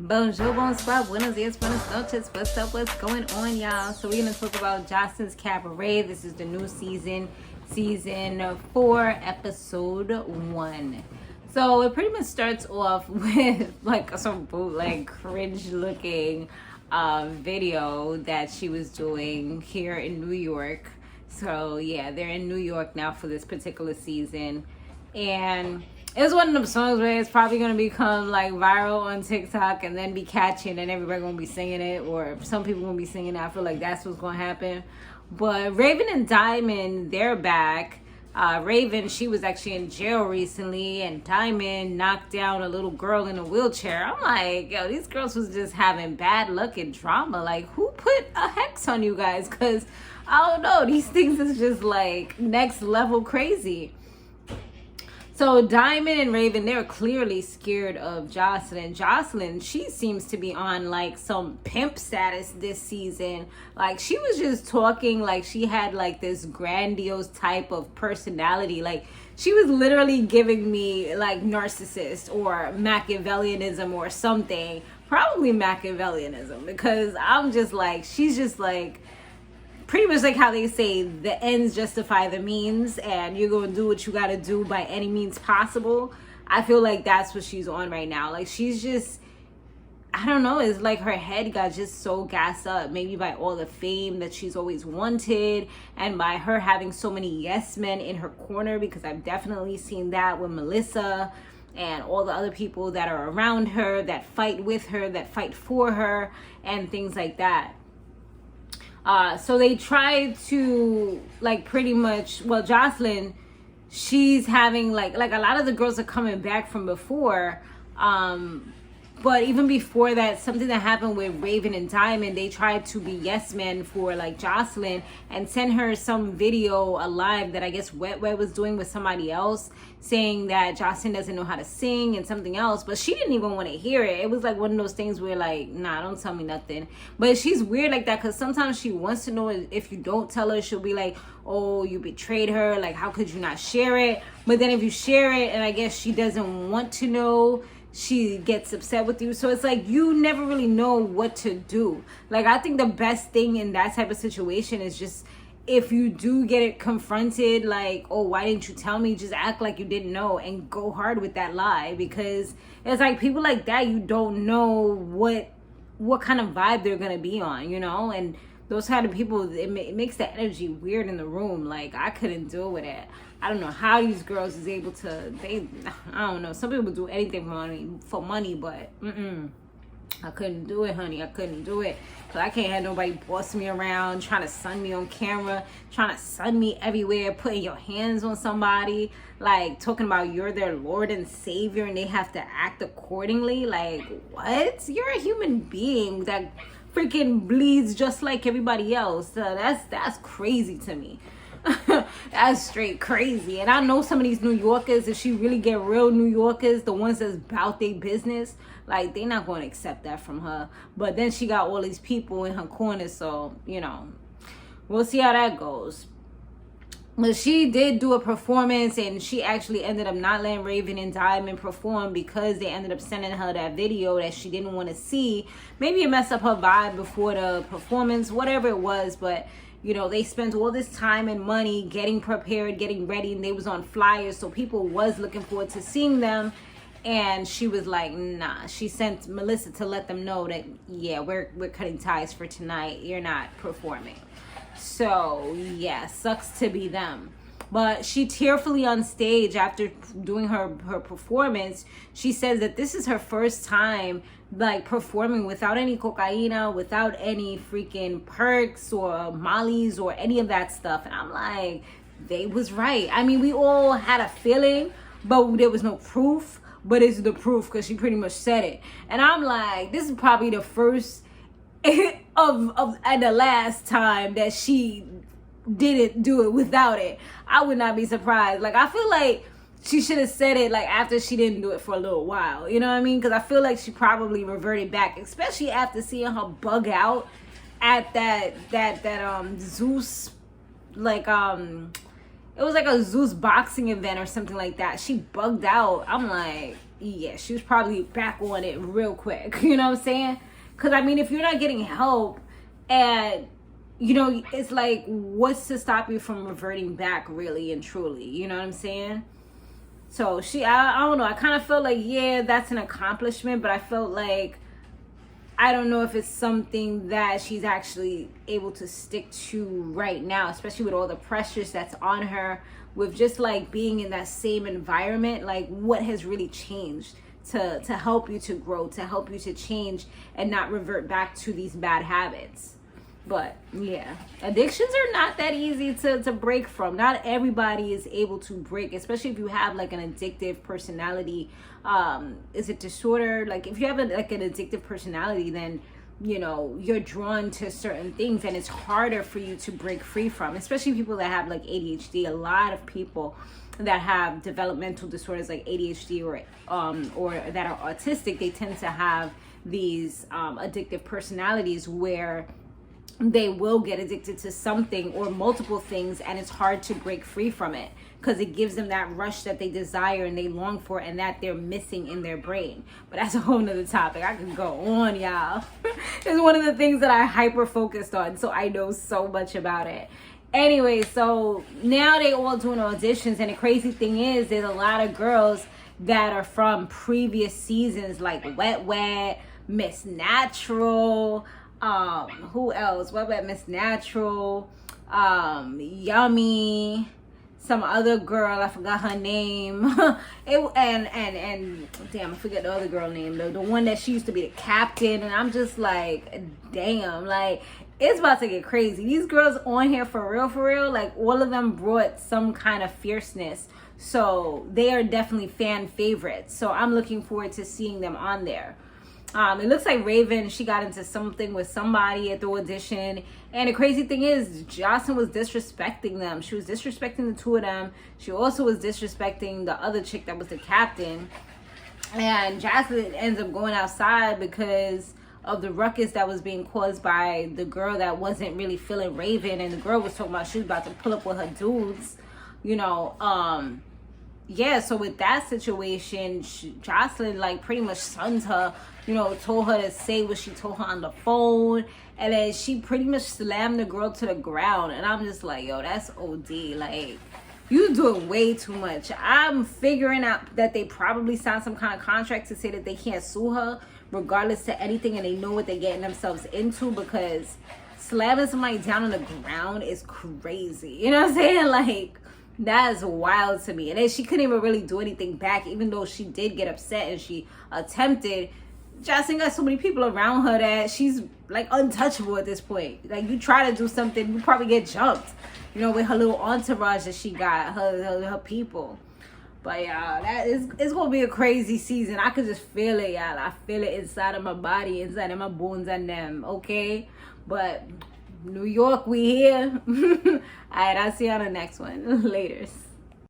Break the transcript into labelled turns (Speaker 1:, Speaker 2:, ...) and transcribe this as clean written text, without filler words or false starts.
Speaker 1: Bonjour, bonsoir, buenos dias, buenas noches. What's up? What's going on, y'all? So we're gonna talk about Joseline's Caberet. This is the new season 4, episode 1. So it pretty much starts off with like some bootleg, cringe-looking video that she was doing here in New York. So yeah, they're in New York now for this particular season, and it's one of them songs where it's probably going to become like viral on TikTok and then be catching and everybody going to be singing it, or some people going to be singing it. I feel like that's what's going to happen. But Raven and Diamond, they're back. Raven, she was actually in jail recently, and Diamond knocked down a little girl in a wheelchair. I'm like, yo, these girls was just having bad luck and drama. Like, who put a hex on you guys? Because I don't know, these things is just like next level crazy. So Diamond and Raven, they're clearly scared of Joseline. Joseline, she seems to be on like some pimp status this season. Like, she was just talking like she had like this grandiose type of personality. Like, she was literally giving me like narcissist or Machiavellianism or something. Probably Machiavellianism, because I'm just like, she's just like, pretty much like how they say the ends justify the means, and you're going to do what you got to do by any means possible. I feel like that's what she's on right now. Like, she's just, I don't know, it's like her head got just so gassed up, maybe by all the fame that she's always wanted, and by her having so many yes men in her corner, because I've definitely seen that with Melissa and all the other people that are around her, that fight with her, that fight for her, and things like that. So they tried to, like, pretty much, well, Joseline, she's having like a lot of the girls are coming back from before, but even before that, something that happened with Raven and Diamond, they tried to be yes men for like Joseline and send her some video alive that I guess Wet was doing with somebody else, saying that Joseline doesn't know how to sing and something else, but she didn't even want to hear it. It was like one of those things where like, nah, don't tell me nothing. But she's weird like that, because sometimes she wants to know. If you don't tell her, she'll be like, oh, you betrayed her, like how could you not share it? But then if you share it and I guess she doesn't want to know, she gets upset with you. So it's like you never really know what to do. Like, I think the best thing in that type of situation is just, if you do get it confronted, like, oh, why didn't you tell me? Just act like you didn't know and go hard with that lie, because it's like people like that, you don't know what kind of vibe they're gonna be on, you know? And those kind of people, it makes the energy weird in the room. Like, I couldn't deal with it. I don't know how these girls is able to, I don't know. Some people do anything for money, but I couldn't do it, honey. I couldn't do it. Because I can't have nobody bossing me around, trying to sun me on camera, trying to sun me everywhere, putting your hands on somebody, like talking about you're their Lord and Savior and they have to act accordingly. Like, what? You're a human being that freaking bleeds just like everybody else. That's crazy to me. That's straight crazy. And I know some of these New Yorkers, if she really get real New Yorkers, the ones that's about their business, like, they not going to accept that from her. But then she got all these people in her corner, so, you know, we'll see how that goes. But she did do a performance, and she actually ended up not letting Raven and Diamond perform because they ended up sending her that video that she didn't want to see. Maybe it messed up her vibe before the performance, whatever it was. But, you know, they spent all this time and money getting prepared, getting ready, and they was on flyers, so people was looking forward to seeing them. And she was like, nah. She sent Melissa to let them know that, yeah, we're cutting ties for tonight. You're not performing. So, yeah, sucks to be them. But she tearfully on stage after doing her performance, she says that this is her first time like performing without any cocaina, without any freaking perks or mollies or any of that stuff. And I'm like, they was right. I mean, we all had a feeling, but there was no proof. But it's the proof, because she pretty much said it. And I'm like, this is probably the first and the last time that she didn't do it without it. I would not be surprised. Like, I feel like she should have said it like after she didn't do it for a little while. You know what I mean? Because I feel like she probably reverted back, especially after seeing her bug out at that Zeus, like it was like a Zeus boxing event or something like that. She bugged out. I'm like, yeah, she was probably back on it real quick. You know what I'm saying? Because, I mean, if you're not getting help and, you know, it's like, what's to stop you from reverting back really and truly? You know what I'm saying? So I don't know. I kind of felt like, yeah, that's an accomplishment, but I felt like, I don't know if it's something that she's actually able to stick to right now, especially with all the pressures that's on her, with just like being in that same environment. Like, what has really changed to help you to grow, to help you to change and not revert back to these bad habits? But yeah, addictions are not that easy to break from. Not everybody is able to break, especially if you have like an addictive personality. Is it disorder? Like, if you have like an addictive personality, then, you know, you're drawn to certain things and it's harder for you to break free from, especially people that have like ADHD. A lot of people that have developmental disorders like ADHD or that are autistic, they tend to have these addictive personalities where they will get addicted to something or multiple things, and it's hard to break free from it because it gives them that rush that they desire and they long for and that they're missing in their brain. But that's a whole nother topic. I can go on, y'all. It's one of the things that I hyper focused on, so I know so much about it. Anyway, so now they all doing auditions, and the crazy thing is there's a lot of girls that are from previous seasons, like Wet Wet, Miss Natural, who else? What about Miss Natural? Yummy, some other girl, I forgot her name. and damn, I forget the other girl name, the one that she used to be the captain. And I'm just like, damn, like, it's about to get crazy. These girls on here for real, like, all of them brought some kind of fierceness. So they are definitely fan favorites. So I'm looking forward to seeing them on there. It looks like Raven, she got into something with somebody at the audition. And the crazy thing is, Joseline was disrespecting them. She was disrespecting the two of them. She also was disrespecting the other chick that was the captain. And Joseline ends up going outside because of the ruckus that was being caused by the girl that wasn't really feeling Raven. And the girl was talking about she was about to pull up with her dudes, you know. Yeah, so with that situation, Joseline, like, pretty much sunned her, you know, told her to say what she told her on the phone, and then she pretty much slammed the girl to the ground. And I'm just like, yo, that's OD. Like, you doing way too much. I'm figuring out that they probably signed some kind of contract to say that they can't sue her regardless to anything, and they know what they're getting themselves into, because slamming somebody down on the ground is crazy. You know what I'm saying? Like, that is wild to me. And then she couldn't even really do anything back, even though she did get upset and she attempted. Joseline got so many people around her that she's like untouchable at this point. Like, you try to do something, you probably get jumped, you know, with her little entourage that she got, her people. But yeah, it's gonna be a crazy season. I could just feel it, y'all. I feel it inside of my body, inside of my bones and them, okay? But New York, we here. All right, I'll see you on the next one. Laters.